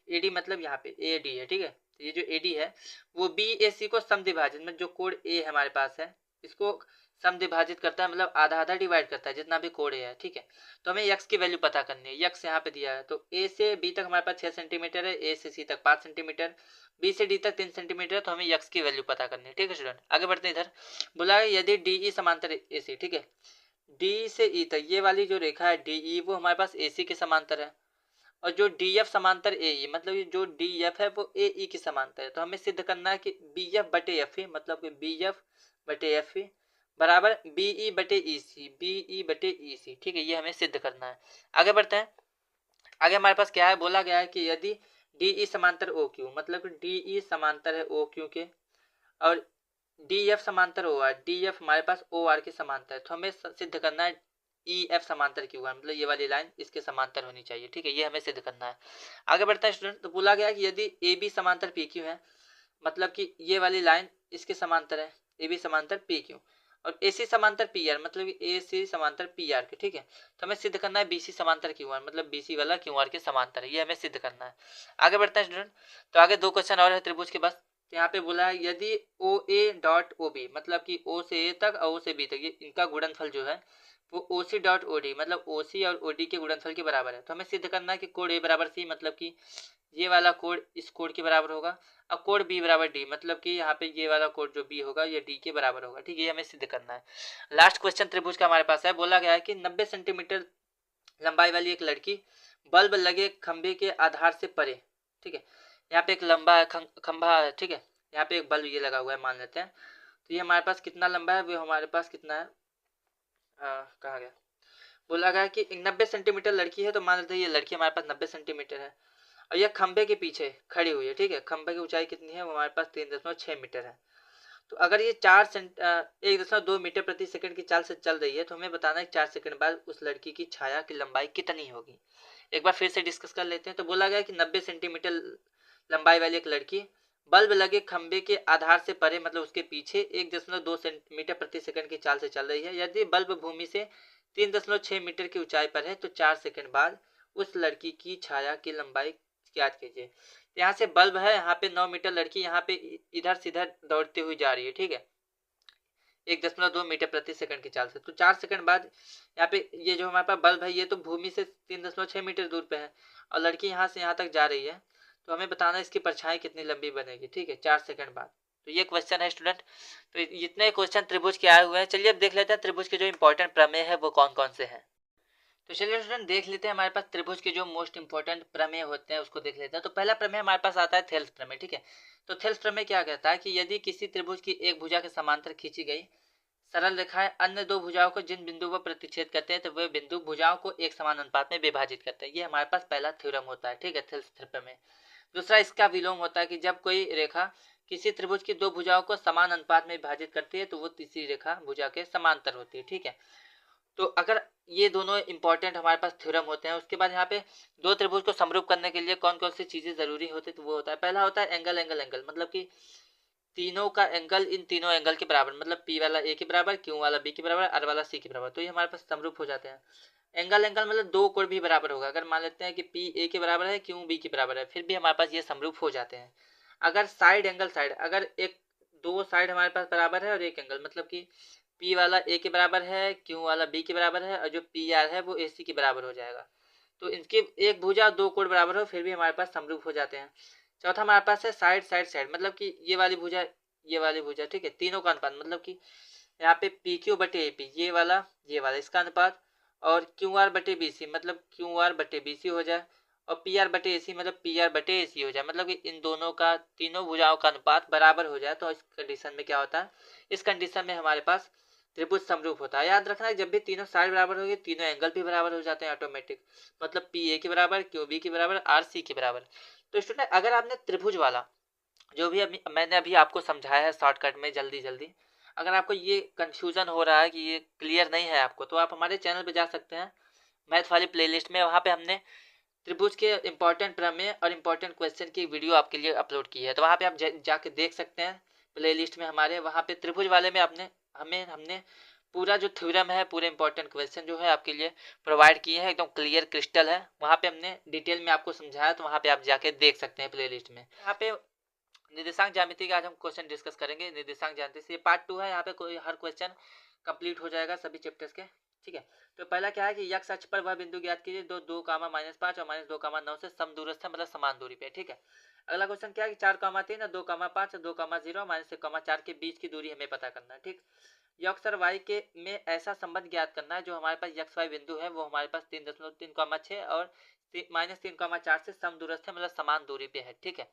एडी मतलब यहाँ पे ए डी है, ठीक है, तो ये जो एडी है वो बी ए सी को समद्विभाजित में जो कोण ए हमारे पास है इसको समद्विभाजित करता है, मतलब आधा आधा डिवाइड करता है जितना भी कोण है, ठीक है। तो हमें यक्स की वैल्यू पता करनी है। यक्स यहाँ पे दिया है तो ए से बी तक हमारे पास 6 सेंटीमीटर है, ए से सी तक 5 सेंटीमीटर, बी से डी तक 3 सेंटीमीटर। तो हमें यक्स की वैल्यू पता करनी है, ठीक है स्टूडेंट। आगे बढ़ते हैं। इधर बोला है यदि डी ई समांतर ए सी, ठीक है, डी से ई तक ये वाली जो रेखा है डी ई वो हमारे पास ए सी के समांतर है और जो डी एफ समांतर ए ई, मतलब ये जो डी एफ है वो ए ई के समांतर है। तो हमें सिद्ध करना है कि बी एफ बटे एफ ई, मतलब कि बी एफ बटे एफ ई बराबर बी ई बटे ई सी, बी ई बटे ई सी, ठीक है, ये हमें सिद्ध करना है। आगे बढ़ते हैं। आगे हमारे पास क्या है, बोला गया है कि यदि डी ई समांतर ओ क्यू, मतलब डी ई समांतर है ओ क्यू के और डी एफ समांतर ओ आर, डी एफ हमारे पास ओ आर के समांतर है। तो हमें सिद्ध करना है ई एफ समांतर क्यू आर, मतलब ये वाली लाइन इसके समांतर होनी चाहिए, ठीक है, ये हमें सिद्ध करना है। आगे बढ़ता है स्टूडेंट। तो बोला गया कि यदि ए बी समांतर पी क्यू है, मतलब कि ये वाली लाइन इसके समांतर है, ए बी समांतर पी क्यू, और AC समांतर PR मतलब AC समांतर PR के, ठीक है। तो हमें सिद्ध करना है BC समांतर QR मतलब BC वाला QR के समांतर है, ये हमें सिद्ध करना है। आगे बढ़ते हैं स्टूडेंट। तो आगे 2 क्वेश्चन और है त्रिभुज के बस। तो यहाँ पे बोला है यदि OA डॉट OB मतलब कि O से A तक और O से B तक ये इनका गुणनफल जो है वो OC डॉट OD मतलब OC और OD के गुणनफल के बराबर है। तो हमें सिद्ध करना है कि कोण A बराबर C मतलब कि ये वाला कोण इस कोण के बराबर होगा और कोण B बराबर D मतलब कि यहाँ पे ये वाला कोण जो B होगा ये D के बराबर होगा, ठीक है। ये हमें सिद्ध करना है। लास्ट क्वेश्चन त्रिभुज का हमारे पास है। बोला गया है कि 90 सेंटीमीटर लंबाई वाली एक लड़की बल्ब लगे खंभे के आधार से परे, ठीक है। यहाँ पे एक लंबा खंभा है, ठीक है। यहाँ पे एक बल्ब ये लगा हुआ है मान लेते हैं। तो ये हमारे पास कितना लंबा है, वो हमारे पास कितना है, कहा गया, बोला गया कि 90 सेंटीमीटर लड़की है। तो मान लेते हैं ये लड़की हमारे पास 90 सेंटीमीटर है और यह खंबे के पीछे खड़ी हुई है, ठीक है। खंबे की ऊंचाई कितनी है, वो हमारे पास 3.6 मीटर है। तो अगर ये 1.2 मीटर प्रति सेकंड की चाल से चल रही है तो हमें बताना है 4 सेकंड बाद उस लड़की की छाया की लंबाई कितनी होगी। एक बार फिर से डिस्कस कर लेते हैं। तो बोला गया कि 90 सेंटीमीटर लंबाई वाली एक लड़की बल्ब लगे खंबे के आधार से परे मतलब उसके पीछे 1.2 मीटर प्रति सेकंड की चाल से चल रही है। यदि बल्ब भूमि से 3.6 मीटर की ऊंचाई पर है तो 4 सेकंड बाद उस लड़की की छाया की लंबाई ज्ञात कीजिए। यहाँ से बल्ब है, यहाँ पे 9 मीटर लड़की यहाँ पे इधर से इधर दौड़ती हुई जा रही है, ठीक है, 1.2 मीटर प्रति सेकंड की चाल से। तो 4 सेकंड बाद यहाँ पे ये जो हमारे पास बल्ब है ये तो भूमि से 3.6 मीटर दूर पे है और लड़की यहाँ से यहाँ तक जा रही है। तो हमें बताना है इसकी परछाई कितनी लंबी बनेगी, ठीक है, 4 सेकंड बाद। तो ये क्वेश्चन है स्टूडेंट। तो इतने क्वेश्चन त्रिभुज के आए हुए हैं। चलिए अब देख लेते हैं त्रिभुज के जो इंपॉर्टेंट प्रमेय है वो कौन कौन से हैं। तो चलिए स्टूडेंट देख लेते हैं हमारे पास त्रिभुज के जो मोस्ट इंपॉर्टेंट प्रमेय होते हैं उसको देख लेते हैं। तो पहला प्रमेय हमारे पास आता है थेल्स प्रमेय, ठीक है। तो थेल्स प्रमेय क्या कहता है कि यदि किसी त्रिभुज की एक भुजा के समांतर खींची गई सरल रेखाएं अन्य 2 भुजाओं को जिन बिंदु पर प्रतिच्छेद करते हैं तो वे बिंदु भुजाओं को एक समान अनुपात में विभाजित करते हैं। ये हमारे पास पहला थ्योरम होता है, ठीक है, थेल्स प्रमेय। दूसरा इसका विलोम होता है कि जब कोई रेखा किसी त्रिभुज की 2 भुजाओं को समान अनुपात में विभाजित करती है तो वो तीसरी रेखा भुजा के समांतर होती है, ठीक है। तो अगर ये दोनों इंपॉर्टेंट हमारे पास थ्योरम होते हैं, उसके बाद यहाँ पे 2 त्रिभुज को समरूप करने के लिए कौन कौन सी चीजें जरूरी होती है, तो वो होता है पहला होता है एंगल एंगल एंगल मतलब कि तीनों का एंगल इन तीनों एंगल के बराबर मतलब P वाला A के बराबर, Q वाला B के बराबर, R वाला C के बराबर। तो ये हमारे पास समरूप हो जाते हैं। एंगल एंगल मतलब 2 कोण भी बराबर होगा। अगर मान लेते हैं कि P A के बराबर है, Q B के बराबर है, फिर भी हमारे पास ये समरूप हो जाते हैं। अगर साइड एंगल साइड अगर एक 2 साइड हमारे पास बराबर है और एक एंगल मतलब कि P वाला A के बराबर है, Q वाला B के बराबर है और जो PR है वो AC के बराबर हो जाएगा। तो इनके एक भुजा 2 कोण बराबर हो फिर भी हमारे पास समरूप हो जाते हैं। चौथा हमारे पास है साइड साइड साइड मतलब कि ये वाली भुजा, ठीक है, तीनों का अनुपात मतलब कि यहाँ पे PQ बटे AP ये वाला इसका अनुपात और QR बटे BC मतलब QR बटे BC हो जाए और PR बटे AC मतलब PR बटे AC हो जाए मतलब कि इन दोनों का तीनों भुजाओं का अनुपात बराबर हो जाए। तो इस कंडीशन में क्या होता है, इस कंडीशन में हमारे पास त्रिभुज समरूप होता है। याद रखना है जब भी तीनों साइड बराबर होगी तीनों एंगल भी बराबर हो जाते हैं ऑटोमेटिक मतलब PA के बराबर, QB के बराबर, RC के बराबर। तो स्टूडेंट अगर आपने त्रिभुज वाला जो भी मैंने अभी आपको समझाया है शॉर्टकट में जल्दी जल्दी, अगर आपको ये कंफ्यूजन हो रहा है कि ये क्लियर नहीं है आपको तो आप हमारे चैनल पे जा सकते हैं मैथ वाली प्लेलिस्ट में। वहाँ पे हमने त्रिभुज के इंपॉर्टेंट प्रमेय और इंपॉर्टेंट क्वेश्चन की वीडियो आपके लिए अपलोड की है। तो वहाँ पे आप जाके देख सकते हैं प्लेलिस्ट में हमारे। वहाँ पे त्रिभुज वाले में हमने पूरा जो थ्योरम है पूरे इंपॉर्टेंट क्वेश्चन जो है आपके लिए प्रोवाइड किए हैं, एकदम क्लियर क्रिस्टल है। वहाँ पे हमने डिटेल में आपको समझाया तो वहाँ पे आप जाके देख सकते हैं प्लेलिस्ट में। यहाँ पे निर्देशांक ज्यामिति का आज हम क्वेश्चन डिस्कस करेंगे। निर्देशांक ज्यामिति से ये पार्ट 2 है। यहाँ पे कोई हर क्वेश्चन कंप्लीट हो जाएगा सभी चैप्टर्स के, ठीक है। तो पहला क्या है कि x अक्ष पर वह बिंदु ज्ञात कीजिए 2,-5 और -2,9 से समदूरस्थ है मतलब समान दूरी पे, ठीक है। अगला क्वेश्चन क्या है कि 4,3 और 2,5 और 2,0 -1,4 के बीच की दूरी हमें पता करना है, ठीक। x और y के में ऐसा संबंध ज्ञात करना है जो हमारे पास x y बिंदु है वो हमारे पास 3.3,6 और -3,4 से समदूरस्थ है मतलब समान दूरी पे है, ठीक है।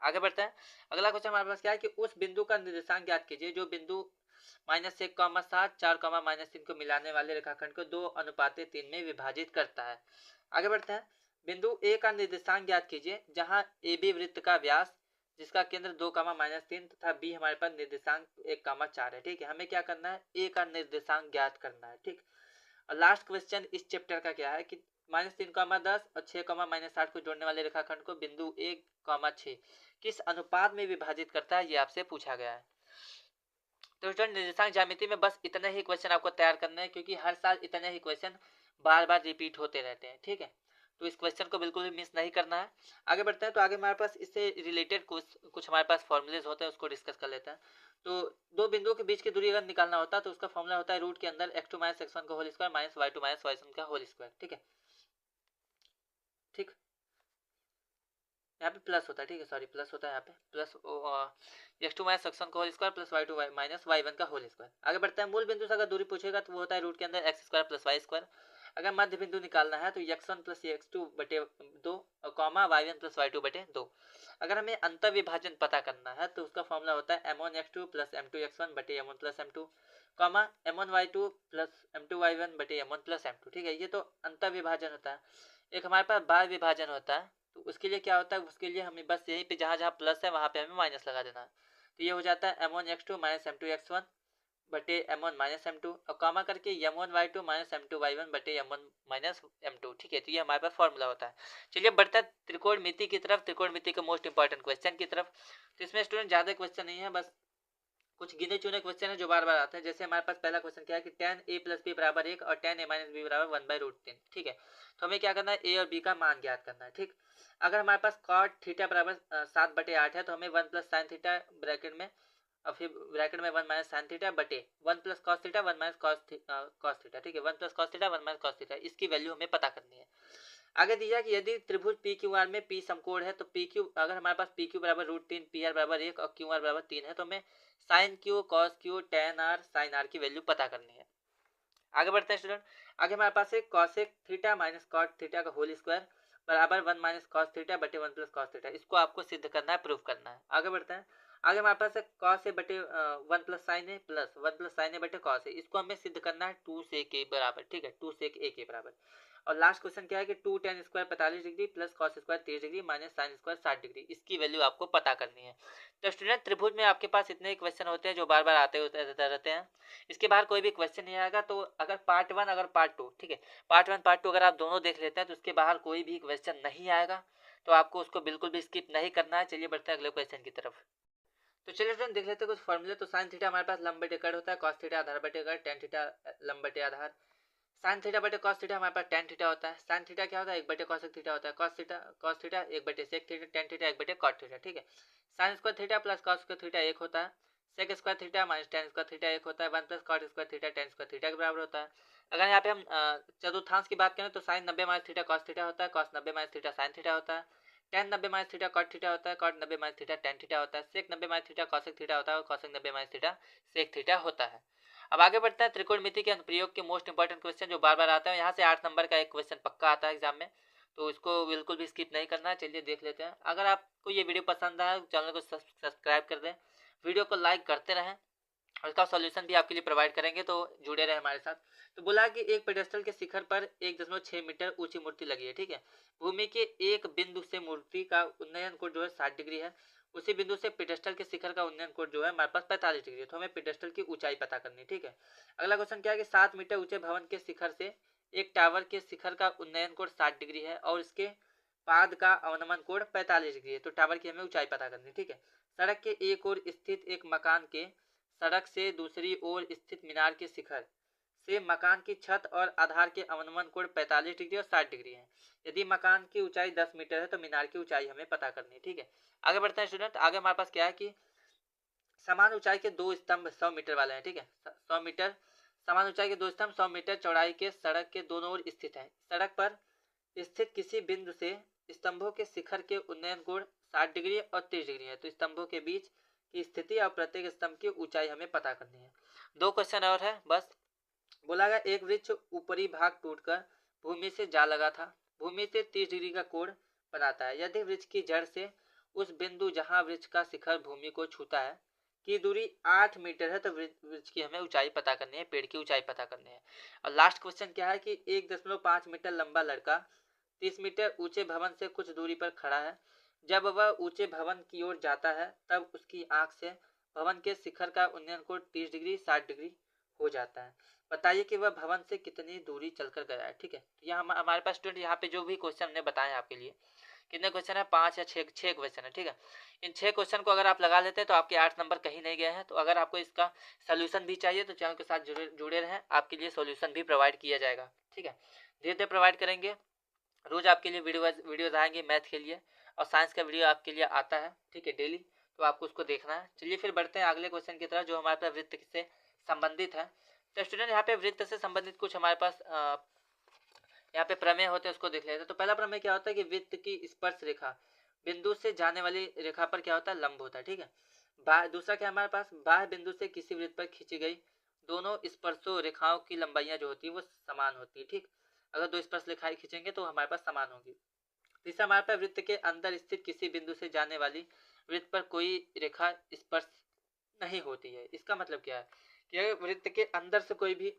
आगे बढ़ते हैं। अगला क्वेश्चन हमारे पास क्या है कि उस बिंदु का निर्देशांक ज्ञात कीजिए जो बिंदु -1,7 4, -3 को मिलाने वाले रेखाखंड को 2:3 में विभाजित करता है। आगे बढ़ते हैं। बिंदु ए का निर्देशांक ज्ञात कीजिए जहां AB वृत्त का व्यास जिसका केंद्र 2, -3 तथा B हमारे पास निर्देशांक 1, 4 है, ठीक है। हमें क्या करना है, ए का निर्देशांक ज्ञात करना है, ठीक। और लास्ट क्वेश्चन इस चैप्टर का क्या है कि -3, 10 और 6, -8 को जोड़ने वाले रेखाखंड को बिंदु 1, 6 किस अनुपात में विभाजित करता है ये आपसे पूछा गया है। तो स्टूडेंट निर्देशांक ज्यामिति में बस इतने ही क्वेश्चन आपको तैयार करना है, क्योंकि हर साल इतने ही क्वेश्चन बार बार रिपीट होते रहते हैं, ठीक है। तो इस क्वेश्चन को बिल्कुल भी मिस नहीं करना है। आगे बढ़ते हैं, तो आगे हमारे पास इससे रिलेटेड कुछ हमारे पास फॉर्मूलेज होते हैं, उसको डिस्कस कर लेते हैं। तो दो बिंदुओं के बीच की दूरी अगर निकालना होता है तो उसका फॉर्मूला होता है रूट के अंदर x2 माइनस x1 का whole square minus y2 minus y1 का होल स्क्वायर, ठीक है। ठीक, यहाँ पे प्लस होता है, ठीक है, सॉरी प्लस होता है यहाँ पे, प्लस x2 माइनस x1 का whole square plus y2 minus y1 का होल स्क्वायर। आगे बढ़ते हैं, मूल बिंदु से अगर दूरी पूछेगा तो वो होता है रूट के अंदर x square plus y square. अगर मध्य बिंदु निकालना है तो x1 प्लस x2 बटे 2 कॉमा y1 प्लस y2 बटे 2। अगर हमें अंतर विभाजन पता करना है तो उसका फॉर्मूला होता है m1x2 प्लस m2x1 बटे m1 plus m2 comma m1y2 plus m2y1 बटे m1 प्लस m2, ठीक है। ये तो अंतर विभाजन होता है। एक हमारे पास बार विभाजन होता है, तो उसके लिए क्या होता है, उसके लिए हमें बस यहीं पे जहाँ जहाँ प्लस है वहाँ पे हमें माइनस लगा देना है। तो ये हो जाता है m1x2 माइनस m2x1 बटे m1 माइनस m2 और कॉमा करके m1y2 माइनस m2y1 बटे m1 माइनस m2, ठीक है। तो ये हमारे पास फॉर्मूला होता है। चलिए बढ़ता है त्रिकोणमिति की तरफ, त्रिकोणमिति का मोस्ट इंपॉर्टेंट क्वेश्चन की तरफ। तो इसमें स्टूडेंट ज़्यादा क्वेश्चन नहीं है, बस कुछ गिने चुने क्वेश्चन है जो बार बार आते हैं। जैसे हमारे पास पहला क्वेश्चन क्या है कि tan a प्लस बी बराबर 1 और tan a माइनस बी बराबर 1/√3, ठीक है। तो हमें क्या करना है, a और b का मान ज्ञात करना है, ठीक। अगर हमारे पास cot थीटा बराबर 7/8 है तो हमें 1 प्लस साइन थीटा ब्रैकेट में और फिर ब्रैकेट में 1 माइनस साइन थीटा बटे 1 plus cos theta 1 minus cos theta, ठीक है। 1 plus cos theta 1 minus cos theta, इसकी वैल्यू हमें पता करनी है। आगे दिया कि यदि त्रिभुज पी क्यू आर में पी समकोण है तो पी क्यू, अगर हमारे पास पी क्यू बराबर √3 पी आर बराबर 1 और क्यू आर बराबर 3 है तो हमें sine q cos q tan r sine r की वैल्यू पता करनी है। आगे बढ़ते हैं स्टूडेंट, आगे हमारे पास है cosec theta minus cot theta का होल स्क्वायर बराबर 1 माइनस कॉस थीटा बटे 1 प्लस कॉस थीटा। इसको आपको सिद्ध करना है, प्रूफ करना है। आगे बढ़ते हैं, आगे हमारे पास है कॉस ए बटे 1 प्लस साइन ए प्लस 1 प्लस साइन ए बटे कॉस ए। इसको हमें सिद्ध करना है 2 सेक ए बराबर, ठीक है, 2 सेक ए के बराबर। और लास्ट क्वेश्चन क्या है कि 2 tan square 45 degree plus cos square 30 degree minus sine square 60 degree, इसकी वैल्यू आपको पता करनी है। तो स्टूडेंट त्रिभुज में आपके पास इतने क्वेश्चन होते हैं जो बार बार आते रहते हैं। इसके बाहर कोई भी क्वेश्चन नहीं आएगा। तो अगर पार्ट 1 अगर पार्ट 2, ठीक है, पार्ट 1 पार्ट 2 अगर आप दोनों देख लेते हैं तो उसके बाहर कोई भी क्वेश्चन नहीं आएगा, तो आपको उसको बिल्कुल भी स्किप नहीं करना है। चलिए बढ़ते हैं अगले क्वेश्चन की तरफ। तो चलिए फ्रेंड देख लेते हैं कुछ फॉर्मूले। तो साइन थीटा हमारे पास लंब बटे कट होता है, कॉस थीटा आधार बटे कट, टेन थीटा लंब बटे आधार, साइन थीटा बटे कॉस थीटा हमारे पास टेन थीटा होता है। साइन थीटा क्या होता है, 1 बटे कॉसेक थीटा होता है। कॉस थीटा 1 बटे सेक थीटा, टेन थीटा 1 बटे कॉट थीटा, ठीक है। Sine square theta plus cos square theta 1 होता है। Sec square theta minus tan square theta 1 होता है। 1 plus cot square theta tan square theta के बराबर होता है। अगर यहाँ पे हम चतुर्थांश की बात करें तो sine 90 minus theta cos theta होता है, cos 90 minus theta sine theta होता है, tan 90 minus theta cot theta होता है, cot 90 minus theta tan theta होता है, sec 90 minus theta cosec theta होता है और cosec 90 minus theta sec theta होता है। अब आगे बढ़ते हैं त्रिकोणमिति के अनुप्रयोग के मोस्ट इंपॉर्टेंट क्वेश्चन जो बार बार आता है। यहाँ से 8 नंबर का एक क्वेश्चन पक्का आता है एग्जाम में, तो इसको बिल्कुल भी स्किप नहीं करना है। चलिए देख लेते हैं। अगर आपको ये वीडियो पसंद आया तो चैनल को सब्सक्राइब कर दें, वीडियो को लाइक करते रहें और इसका सॉल्यूशन भी आपके लिए प्रोवाइड करेंगे, तो जुड़े रहे हमारे साथ। तो बोला कि एक पेडेस्टल के शिखर पर 1.6 मीटर ऊंची मूर्ति लगी है, ठीक है। भूमि के एक बिंदु से मूर्ति का उन्नयन कोण जो है 60 डिग्री है। उसी बिंदु से पेडेस्टल के शिखर का उन्नयन कोण जो है हमारे पास 45 डिग्री है। तो हमें पेडेस्टल की ऊंचाई पता करनी है, ठीक है। अगला क्वेश्चन क्या है कि 7 मीटर ऊंचे भवन के शिखर से एक टावर के शिखर का उन्नयन कोण 60 डिग्री है और इसके पाद का अवनमन कोण 45 डिग्री है। तो टावर की हमें ऊंचाई पता करनी है, ठीक है। सड़क के एक ओर स्थित एक मकान के सड़क से दूसरी ओर स्थित मीनार के शिखर से मकान की छत और आधार के अवनमन कोण 45 डिग्री और 60 डिग्री है। यदि मकान की ऊंचाई 10 मीटर है तो मीनार की ऊंचाई हमें पता करनी है, ठीक है। आगे बढ़ते हैं स्टूडेंट, आगे हमारे पास क्या है कि समान ऊंचाई के दो स्तंभ 100 मीटर वाले हैं, ठीक है। 100 मीटर समान ऊंचाई के दो स्तंभ 100 मीटर चौड़ाई के सड़क के दोनों ओर स्थित है। सड़क पर स्थित किसी बिंदु से स्तंभों के शिखर के उन्नयन कोण 60 डिग्री और 30 डिग्री है। तो स्तंभों के बीच की स्थिति और प्रत्येक स्तंभ की ऊंचाई हमें पता करनी है। 2 क्वेश्चन और है बस। बोला गया एक वृक्ष ऊपरी भाग टूटकर भूमि से जा लगा था, भूमि से 30 डिग्री का कोण बनाता है। यदि वृक्ष की जड़ से उस बिंदु जहां वृक्ष का शिखर भूमि को छूता है की दूरी 8 मीटर है तो वृक्ष की हमें ऊंचाई पता करनी है, पेड़ की ऊंचाई पता करनी है। और लास्ट क्वेश्चन क्या है कि 1.5 मीटर लंबा लड़का 30 मीटर ऊंचे भवन से कुछ दूरी पर खड़ा है। जब वह ऊंचे भवन की ओर जाता है तब उसकी आंख से भवन के शिखर का उन्नयन कोण 30 डिग्री 60 डिग्री हो जाता है। बताइए कि वह भवन से कितनी दूरी चलकर गया है, ठीक है। यहाँ हमारे पास स्टूडेंट यहाँ पे जो भी क्वेश्चन हमने बताए आपके लिए कितने क्वेश्चन है, 5 या 6 क्वेश्चन है, ठीक है। इन 6 क्वेश्चन को अगर आप लगा लेते हैं तो आपके 8 नंबर कहीं नहीं गए हैं। तो अगर आपको इसका सोल्यूशन भी चाहिए तो चैनल के साथ जुड़े रहें, आपके लिए सोल्यूशन भी प्रोवाइड किया जाएगा, ठीक है। धीरे धीरे प्रोवाइड करेंगे, रोज आपके लिए वीडियोज आएंगे मैथ के लिए, और साइंस का वीडियो आपके लिए आता है, ठीक है, डेली, तो आपको उसको देखना है। चलिए फिर बढ़ते हैं अगले क्वेश्चन की तरफ, जो हमारे पास वृत्त से संबंधित है। तो स्टूडेंट यहाँ पे वृत्त से संबंधित कुछ हमारे पास यहाँ पे प्रमेय होते हैं, उसको देख लेते हैं। तो पहला प्रमेय क्या होता है कि वृत्त की स्पर्श रेखा बिंदु से जाने वाली रेखा पर क्या होता है, लंब होता है, ठीक है। दूसरा क्या हमारे पास, बाह्य बिंदु से किसी वृत्त पर खींची गई दोनों स्पर्शों रेखाओं की लंबाइयां जो होती है वो समान होती है, ठीक। अगर 2 स्पर्श रेखाएं खींचेंगे तो हमारे पास समान होगी। तीसरा हमारे पास वृत्त के अंदर स्थित किसी बिंदु से जाने वाली वृत्त पर कोई रेखा स्पर्श नहीं होती है। इसका मतलब क्या है कि अगर वृत्त के अंदर से कोई भी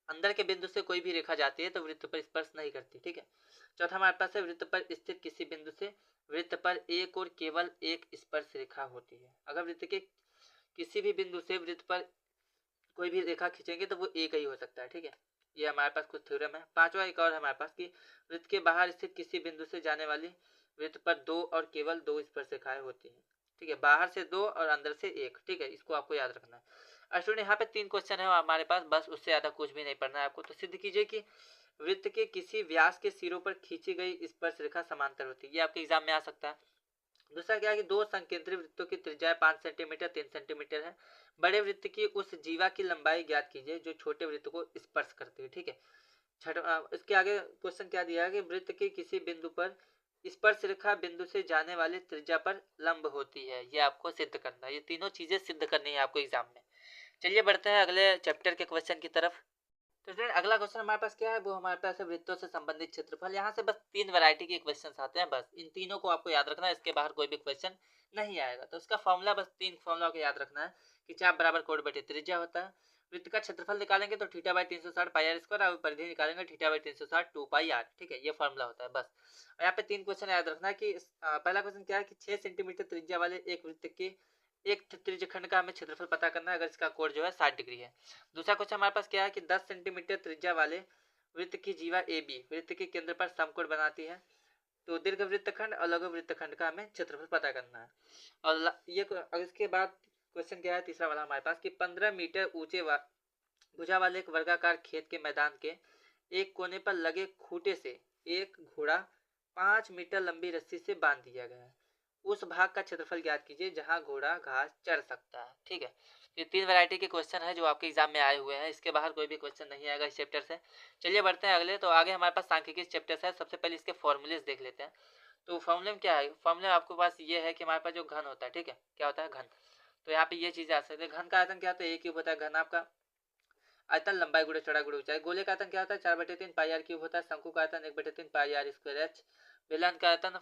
अंदर के बिंदु से कोई भी रेखा जाती है तो वृत्त पर स्पर्श नहीं करती, ठीक है। चौथा हमारे पास है वृत्त पर स्थित किसी बिंदु से वृत्त पर एक और केवल एक स्पर्श रेखा होती है। अगर वृत्त के किसी भी बिंदु से वृत्त पर कोई भी रेखा खींचेंगे तो वो एक ही हो सकता है, ठीक है। ये हमारे पास कुछ थ्योरम है। पांचवा एक और हमारे पास कि वृत्त के बाहर स्थित किसी बिंदु से जाने वाली वृत्त पर 2 और केवल 2 स्पर्श रेखाएं होती हैं, ठीक है। बाहर से 2 और अंदर से 1, ठीक है, इसको आपको याद रखना है। स्टूडेंट यहाँ पे 3 क्वेश्चन है हमारे पास, बस उससे ज्यादा कुछ भी नहीं पढ़ना है आपको। तो सिद्ध कीजिए कि वृत्त के किसी व्यास के सिरों पर खींची गई स्पर्श रेखा समांतर होती है। ये आपके एग्जाम में आ सकता है। दूसरा क्या है कि 2 संकेंद्रित वृत्तों की त्रिज्या 5 सेंटीमीटर 3 सेंटीमीटर है। बड़े वृत्त की उस जीवा की लंबाई ज्ञात कीजिए जो छोटे वृत्त को स्पर्श करती है, ठीक है। इसके आगे क्वेश्चन क्या दिया है कि वृत्त के किसी बिंदु पर स्पर्श रेखा बिंदु से जाने वाली त्रिज्या पर लंब होती है। ये आपको सिद्ध करना है, ये तीनों चीजें सिद्ध करनी है आपको एग्जाम में। चलिए बढ़ते हैं अगले चैप्टर के क्वेश्चन की तरफ। तो फ्रेंड अगला क्वेश्चन हमारे पास क्या है, वो हमारे पास है वृत्तों से संबंधित क्षेत्रफल। यहाँ से बस 3 वैरायटी के क्वेश्चन आते हैं, बस इन तीनों को आपको याद रखना है, इसके बाहर कोई भी क्वेश्चन नहीं आएगा। तो उसका फॉर्मूला बस 3 फॉर्मूला को याद रखना है कि चाप बराबर कोण बटे त्रिज्या होता है। वृत्त का क्षेत्रफल निकालेंगे तो theta by 360 pi r square, और परिधि निकालेंगे थीटा बाई 360 2 पाई आर, ठीक है। ये फॉर्मूला होता है बस। और यहाँ पे 3 क्वेश्चन याद रखना है कि पहला क्वेश्चन क्या है कि 6 सेंटीमीटर त्रिज्या वाले एक वृत्त के एक त्रिज्यखंड का हमें क्षेत्रफल पता करना है अगर इसका कोण जो है 60 डिग्री है। दूसरा क्वेश्चन हमारे पास क्या है कि 10 सेंटीमीटर त्रिज्या वाले वृत्त की जीवा ए बी वृत्त के केंद्र पर समकोण बनाती है। तो दीर्घ वृत्तखंड और लघु वृत्तखंड का हमें क्षेत्रफल पता करना है। और ये इसके बाद क्वेश्चन क्या है तीसरा वाला हमारे पास कि 15 मीटर ऊंचे भुजा वाले एक वर्गाकार खेत के मैदान के एक कोने पर लगे खूंटे से एक घोड़ा 5 मीटर लंबी रस्सी से बांध दिया गया है। उस भाग का क्षेत्रफल ज्ञात कीजिए जहां घोड़ा घास चर सकता है, ठीक है। ये 3 वैरायटी के क्वेश्चन है जो आपके एग्जाम में आए हुए हैं, इसके बाहर कोई भी क्वेश्चन नहीं आएगा इस चैप्टर से। चलिए बढ़ते हैं अगले। तो आगे हमारे पास सांख्यिकी चैप्टर है। सबसे पहले इसके फॉर्मूलेस देख लेते हैं। तो फॉर्मूले में क्या है, फॉर्मूले आपके पास ये है कि हमारे पास जो घन होता है, ठीक है, क्या होता है घन। तो यहाँ पे ये चीजें आ सकती है। घन का आयतन क्या होता है, एक क्यूब होता है। घन आपका आयतन लंबाई गुणे चौड़ाई गुणे ऊंचाई। गोले का आयतन क्या होता है, 4/3 पाई आर क्यूब होता है। शंकु का आयतन 1/3 पाई आर स्क्वायर एच। बेलन का आयतन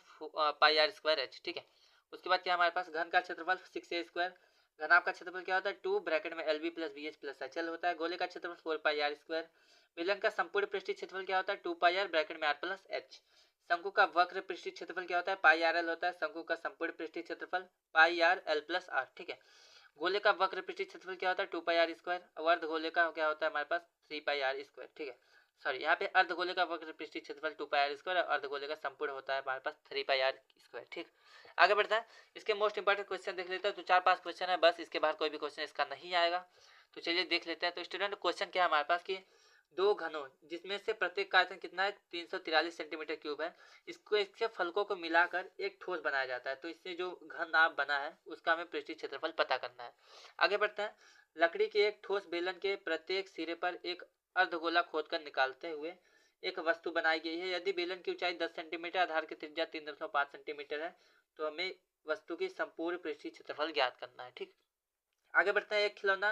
पाई आर स्क्वायर एच, ठीक है। उसके बाद क्या हमारे पास घन का क्षेत्रफल 6a स्क्वायर। घनाभ का क्षेत्रफल क्या होता है 2 ब्रैकेट में LB plus BH plus HL होता है। गोले का क्षेत्रफल 4 पाई आर स्क्वायर। बेलन का संपूर्ण पृष्ठीय क्षेत्रफल क्या होता है 2 पाई आर ब्रैकेट में R प्लस H। शंकु का वक्र पृष्ठीय क्षेत्रफल क्या होता है पाई आर एल होता है। शंकु का संपूर्ण पृष्ठीय क्षेत्रफल पाई आर एल प्लस आर, ठीक है। गोले का वक्र पृष्ठीय क्षेत्रफल क्या होता है 2 पाई आर स्क्वायर। और अर्ध गोले का क्या होता है हमारे पास 3 पाई आर स्क्वायर, ठीक है। सॉरी, यहाँ पे अर्ध गोले का वक्र पृष्ठीय क्षेत्रफल 2 पाई आर स्क्वायर और अर्ध गोले का संपूर्ण होता है हमारे पास 3 पाई आर स्क्वायर, ठीक। आगे बढ़ता है, इसके मोस्ट इंपॉर्टेंट क्वेश्चन देख लेते हैं। तो 4-5 क्वेश्चन है बस, इसके बाहर कोई भी क्वेश्चन इसका नहीं आएगा। तो चलिए देख लेते हैं। तो स्टूडेंट क्वेश्चन क्या है हमारे पास कि 2 घनों जिसमें से प्रत्येक का आयतन कितना है 343 सेंटीमीटर क्यूब है, इसको इसके फलकों को मिलाकर एक ठोस बनाया जाता है। तो इससे जो घन नाप बना है उसका हमें पृष्ठीय क्षेत्रफल पता करना है। आगे बढ़ते हैं। लकड़ी के एक ठोस बेलन के प्रत्येक सिरे पर एक अर्धगोला खोदकर निकालते हुए एक वस्तु बनाई गई है। यदि बेलन की ऊंचाई 10 सेंटीमीटर, आधार की त्रिज्या 3.5 सेंटीमीटर है तो हमें वस्तु की संपूर्ण पृष्ठीय क्षेत्रफल ज्ञात करना है, ठीक। आगे बढ़ते हैं। एक खिलौना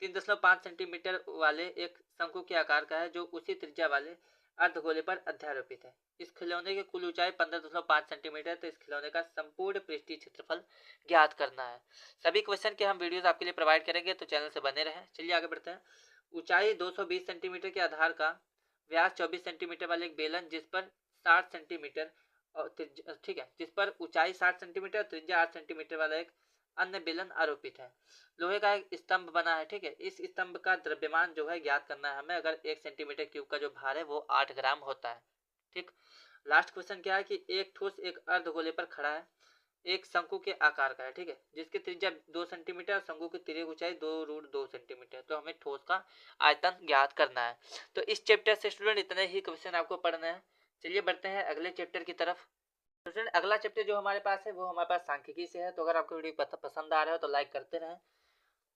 3.5 सेंटीमीटर वाले एक शंकु के आकार का है जो उसी त्रिज्या वाले अर्धगोले पर अध्यारोपित है। इस खिलौने की कुल ऊंचाई 15.5 सेंटीमीटर। तो इस खिलौने का संपूर्ण पृष्ठीय क्षेत्रफल ज्ञात करना है। सभी क्वेश्चन के हम वीडियोस आपके लिए प्रोवाइड करेंगे, तो चैनल से बने रहें। चलिए आगे बढ़ते हैं। ऊंचाई 220 सेंटीमीटर के आधार का व्यास 24 सेंटीमीटर वाले एक बेलन जिस पर 60 सेंटीमीटर और ठीक है, जिस पर ऊंचाई 60 सेंटीमीटर और त्रिज्या 8 सेंटीमीटर वाला एक अन्य बेलन आरोपित है। लोहे का एक स्तंभ बना है, ठीक है। इस स्तंभ का द्रव्यमान जो है ज्ञात करना है हमें। अगर 1 सेंटीमीटर क्यूब का जो भार है वो 8 ग्राम होता है, ठीक। लास्ट क्वेश्चन क्या है कि एक ठोस एक अर्धगोले पर खड़ा है, एक शंकु के आकार का है, ठीक है, जिसकी त्रिज्या 2 सेंटीमीटर, शंकु की तिर्यक ऊंचाई 2√2 सेंटीमीटर। तो हमें ठोस का आयतन ज्ञात करना है। तो इस चैप्टर से स्टूडेंट इतने ही क्वेश्चन आपको पढ़ना है। चलिए बढ़ते हैं अगले चैप्टर की तरफ। स्टूडेंट अगला चैप्टर जो हमारे पास है वो हमारे पास सांख्यिकी से है। तो अगर आपको वीडियो पसंद आ रहा है तो लाइक करते रहें।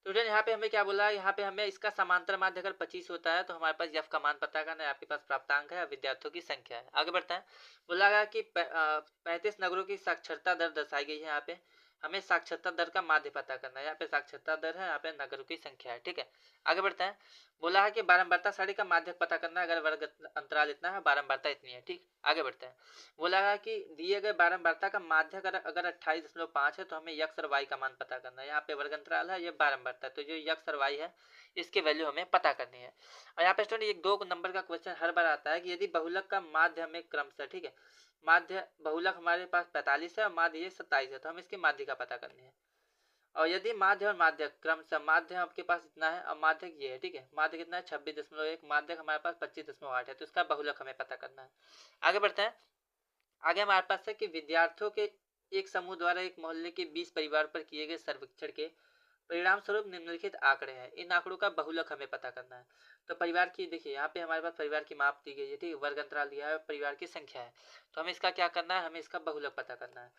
स्टूडेंट यहाँ पे हमें क्या बोला है, यहाँ पे हमें इसका समांतर माध्य अगर 25 होता है तो हमारे पास f का मान पता करना है, आपके पास प्राप्तांक है, विद्यार्थियों की संख्या है। आगे बढ़ते हैं। बोला गया कि 35 नगरों की साक्षरता दर दर्शाई गई है। यहाँ पे हमें साक्षरता दर का माध्य पता करना है। यहाँ पे साक्षरता दर है, यहाँ पे नगरों की संख्या है, ठीक है। आगे बढ़ते हैं। बोला है कि बारंबारता सारणी का माध्य पता करना है, अगर वर्ग अंतराल इतना है, बारंबारता इतनी है, ठीक। आगे बढ़ते हैं। बोला है कि दिए गए बारंबारता का माध्य अगर 28.5 है तो हमें x और y का मान पता करना है। यहाँ पे वर्ग अंतराल है, ये बारंबारता है, तो जो x और y है इसके वैल्यू हमें पता करनी है। और यहाँ पे स्टूडेंट एक 2 नंबर का क्वेश्चन हर बार आता है कि यदि बहुलक का माध्य हमें क्रमशः, ठीक है, माध्य बहुलक हमारे पास 45 है और माध्य ये 27 है, तो हमें इसकी माध्य का पता करनी है। और यदि माध्य और माध्य क्रमशः, माध्य आपके पास इतना है और माध्य ये है, ठीक है, माध्य कितना है 26.1, माध्य हमारे पास 25.8 है, तो इसका बहुलक हमें पता करना है। आगे बढ़ते हैं। आगे हमारे पास है कि विद्यार्थियों के एक समूह द्वारा एक मोहल्ले के 20 परिवार पर किए गए सर्वेक्षण के परिणाम स्वरूप निम्नलिखित आंकड़े हैं, इन आंकड़ों का बहुलक हमें पता करना है। तो परिवार की देखिए यहाँ पे हमारे पास परिवार की माप दी गई है, ठीक है, वर्ग अंतराल दिया है, परिवार की संख्या है, तो हमें इसका क्या करना है, हमें इसका बहुलक पता करना है।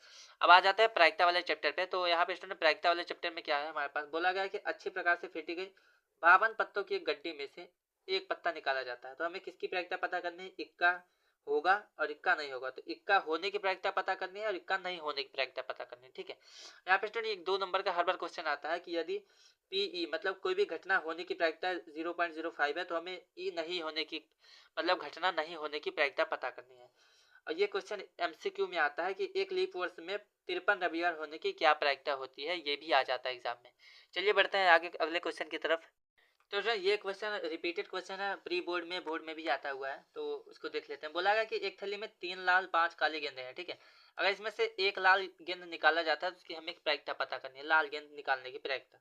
अब आ जाता है प्रायिकता वाले चैप्टर पे। तो यहाँ पे स्टूडेंट प्रायिकता वाले चैप्टर में क्या है, हमारे पास बोला गया है कि अच्छी प्रकार से फेंटी गई 52 पत्तों की एक गड्डी में से एक पत्ता निकाला जाता है। तो हमें किसकी प्रायिकता पता करनी है, इक्का होगा और इक्का नहीं होगा। तो इक्का होने की प्रायिकता पता करनी है और इक्का नहीं होने की प्रायिकता पता करनी है, ठीक है। यहाँ पे स्टूडेंट एक 2 नंबर का हर बार क्वेश्चन आता है कि यदि पीई मतलब कोई भी घटना होने की प्रायिकता 0.05 है तो हमें ई नहीं होने की मतलब घटना नहीं होने की प्रायिकता पता करनी है। और ये क्वेश्चन एमसीक्यू में आता है कि एक लीप वर्ष में 53 रविवार होने की क्या प्रायिकता होती है, ये भी आ जाता है एग्जाम में। चलिए बढ़ते हैं आगे अगले क्वेश्चन की तरफ। तो सर ये क्वेश्चन रिपीटेड क्वेश्चन है, प्री बोर्ड में बोर्ड में भी आता हुआ है, तो उसको देख लेते हैं। बोला गया कि एक थैली में 3 लाल 5 काले गेंदे हैं, ठीक है। अगर इसमें से एक लाल गेंद निकाला जाता है तो उसकी हमें प्रायिकता पता करनी है, लाल गेंद निकालने की प्रायिकता।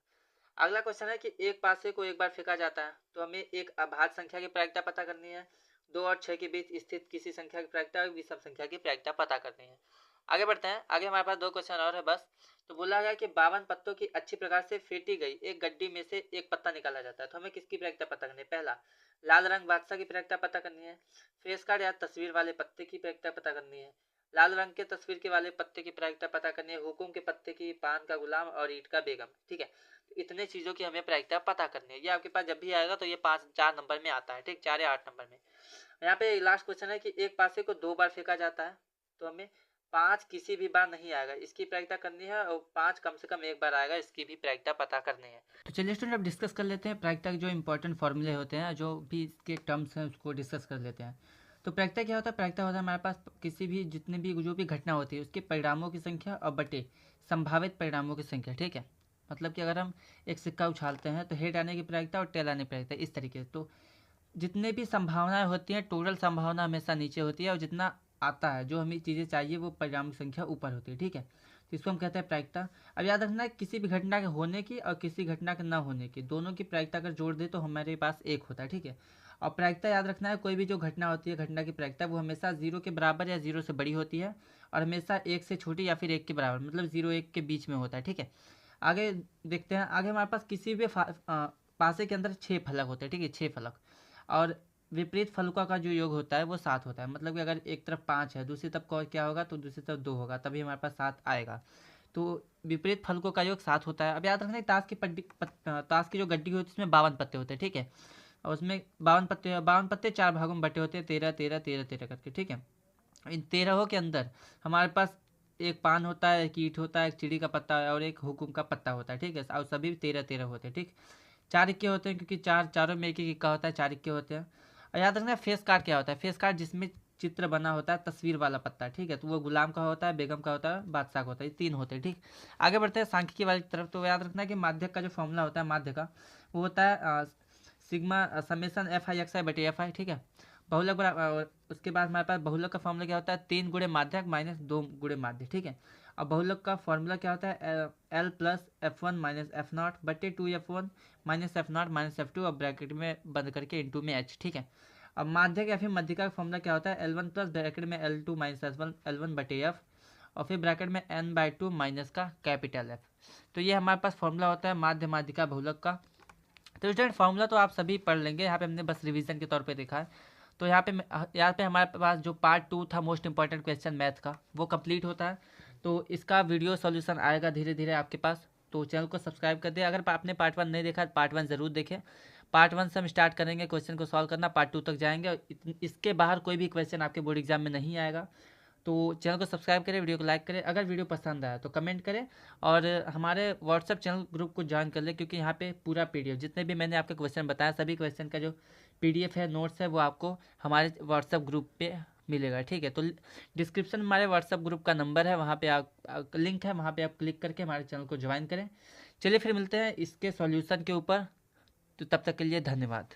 अगला क्वेश्चन है कि एक पासे को एक बार फेंका जाता है तो हमें एक अभाज्य संख्या की प्रायिकता पता करनी है। 2 और 6 के बीच स्थित किसी संख्या की प्रायिकता और विषम संख्या की प्रायिकता पता करनी है। आगे बढ़ते हैं। आगे हमारे पास 2 क्वेश्चन और है बस। तो बोला गया कि 52 पत्तों की अच्छी प्रकार से फेंटी गई एक गड्डी में से एक पत्ता निकाला जाता है, तो हमें किसकी प्रायिकता पता करनी है। पहला लाल रंग बादशाह की प्रायिकता पता करनी है। फेस कार्ड या तस्वीर वाले पत्ते की प्रायिकता पता करनी है। लाल रंग के तस्वीर के वाले पत्ते की प्रायिकता पता करनी है। हुकुम के पत्ते की, पान का गुलाम और ईंट का बेगम, ठीक है। इतने चीजों की हमें प्रायिकता पता करनी है। ये आपके पास जब भी आएगा तो ये 4 नंबर में आता है, ठीक, 4 या 8 नंबर में। यहाँ पे लास्ट क्वेश्चन है कि एक पासे को 2 बार फेंका जाता है तो हमें 5 किसी भी बार नहीं आएगा, इसकी प्रायिकता करनी है, और 5 कम से कम एक बार आएगा, इसकी भी प्रायिकता पता करनी है। तो चलिए स्टूडेंट अब डिस्कस कर लेते हैं प्रायिकता के जो इंपॉर्टेंट फॉर्मूले होते हैं, जो भी इसके टर्म्स हैं उसको डिस्कस कर लेते हैं। तो प्रायिकता क्या होता है, प्रायिकता होता है हमारे पास किसी भी जितने भी जो भी घटना होती है उसके परिणामों की संख्या और बटे संभावित परिणामों की संख्या, ठीक है। मतलब कि अगर हम एक सिक्का उछालते हैं तो हेड आने की प्रायिकता और टेल आने की प्रायिकता इस तरीके से। तो जितने भी संभावनाएं होती हैं टोटल संभावना हमेशा नीचे होती है और जितना आता है जो हमें चीज़ें चाहिए वो परिणाम की संख्या ऊपर होती है, ठीक है। तो इसको हम कहते हैं प्रायिकता। अब याद रखना है किसी भी घटना के होने की और किसी घटना के न होने की दोनों की प्रायिकता अगर जोड़ दे तो हमारे पास एक होता है, ठीक है। और प्रायिकता याद रखना है कोई भी जो घटना होती है घटना की प्रायिकता वो हमेशा 0 के बराबर या 0 से बड़ी होती है और हमेशा 1 से छोटी या फिर 1 के बराबर, मतलब 0-1 के बीच में होता है, ठीक है। आगे देखते हैं। आगे हमारे पास किसी भी पासे के अंदर 6 फलक होते हैं, ठीक है, 6 फलक। और विपरीत फलकों का जो योग होता है वो 7 होता है। मतलब कि अगर एक तरफ 5 है दूसरी तरफ क्या होगा, तो दूसरी तरफ 2 होगा, तभी हमारे पास 7 आएगा। तो विपरीत फलकों का योग 7 होता है। अब याद रखना ताश की जो गड्डी होती है उसमें 52 पत्ते होते हैं, ठीक है। और उसमें 52 पत्ते 4 भागों में बटे होते हैं, 13 13 13 13 करके, ठीक है। इन 13 के अंदर हमारे पास एक पान होता है, एक ईंट होता है, एक चिड़ी का पत्ता और एक हुकुम का पत्ता होता है, ठीक है। और सभी 13 होते हैं, ठीक। 4 इक्के होते हैं क्योंकि चारों में एक एक इक्का होता है, 4 इक्के होते हैं। और याद रखना फेस कार्ड क्या होता है, फेस कार्ड जिसमें चित्र बना होता है तस्वीर वाला पत्ता, ठीक है। तो वो गुलाम का होता है, बेगम का होता है, बादशाह का होता है, ये 3 होते हैं, ठीक। आगे बढ़ते हैं सांख्यिकी वाली तरफ। तो याद रखना है कि माध्यक का जो फॉर्मूला होता है माध्य का वो होता है सिग्मा समेसन FI/XI बटे FI, ठीक है। बहुलक बराबर उसके बाद हमारे पास बहुलक का फॉर्मूला क्या होता है 3 गुणे माध्यक माइनस 2 गुणे माध्य, ठीक है। और बहुलक का फॉर्मूला क्या होता है L plus F1 minus F0 बटे 2F1 minus F0 minus F2 और ब्रैकेट में बंद करके इंटू में H, ठीक है। अब माध्यक या फिर मध्यिका का फॉर्मूला क्या होता है, L1 प्लस ब्रैकेट में L2 माइनस L1 बटे एफ, और फिर ब्रैकेट में n/2 माइनस का कैपिटल एफ। तो ये हमारे पास फॉर्मूला होता है माध्य माध्यिका बहुलक का। तो स्टूडेंट फॉर्मूला तो आप सभी पढ़ लेंगे, यहाँ पे हमने बस रिवीजन के तौर पे देखा है। तो यहाँ पे हमारे पास जो पार्ट 2 था मोस्ट इंपॉर्टेंट क्वेश्चन मैथ का, वो कंप्लीट होता है। तो इसका वीडियो सॉल्यूशन आएगा धीरे धीरे आपके पास, तो चैनल को सब्सक्राइब कर दे। अगर आपने पार्ट 1 नहीं देखा तो पार्ट 1 ज़रूर देखें। पार्ट 1 से हम स्टार्ट करेंगे क्वेश्चन को सॉल्व करना, पार्ट 2 तक जाएंगे, और इसके बाहर कोई भी क्वेश्चन आपके बोर्ड एग्जाम में नहीं आएगा। तो चैनल को सब्सक्राइब करें, वीडियो को लाइक करें, अगर वीडियो पसंद आया तो कमेंट करें, और हमारे व्हाट्सअप चैनल ग्रुप को ज्वाइन कर लें, क्योंकि यहाँ पे पूरा पीडीएफ जितने भी मैंने आपके क्वेश्चन बताया, सभी क्वेश्चन का जो पीडीएफ है, नोट्स है, वो आपको हमारे व्हाट्सअप ग्रुप पे मिलेगा। ठीक है, तो डिस्क्रिप्शन में हमारे व्हाट्सअप ग्रुप का नंबर है, वहाँ पे आप लिंक है, वहाँ पे आप क्लिक करके हमारे चैनल को ज्वाइन करें। चलिए फिर मिलते हैं इसके सॉल्यूशन के ऊपर, तो तब तक के लिए धन्यवाद।